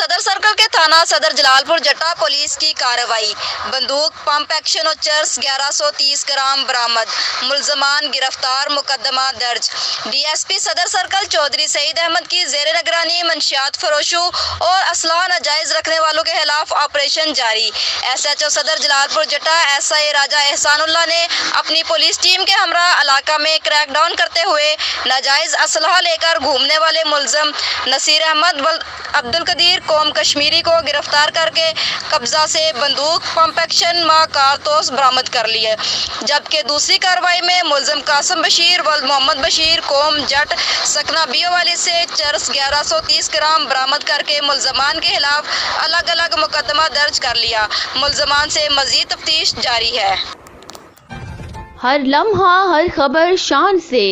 صدر سرکل کے تھانہ صدر جلالپور جٹا پولیس کی کارروائی، بندوق پمپ ایکشن اور چرس 1130 گرام برآمد، ملزمان گرفتار، مقدمہ درج۔ ڈی ایس پی صدر سرکل چودھری سعید احمد کی زیر نگرانی منشیات فروشوں اور اسلحہ ناجائز رکھنے والوں کے خلاف آپریشن جاری۔ ایس ایچ او صدر جلالپور جٹا ایس آئی راجہ احسان اللہ نے اپنی پولیس ٹیم کے ہمراہ علاقہ میں کریک ڈاؤن کرتے ہوئے ناجائز اسلحہ لے کر گھومنے والے ملزم نصیر احمد عبد القدیر قوم کشمیری کو گرفتار کر کے قبضہ سے بندوق پمپ ایکشن مع کارتوس برآمد کر لیے، جبکہ دوسری کارروائی میں ملزم قاسم بشیر ولد محمد بشیر قوم جٹ سکنہ بیو والی سے چرس 1130 گرام برآمد کر کے ملزمان کے خلاف الگ الگ مقدمہ درج کر لیا۔ ملزمان سے مزید تفتیش جاری ہے۔ ہر لمحہ ہر خبر شان سے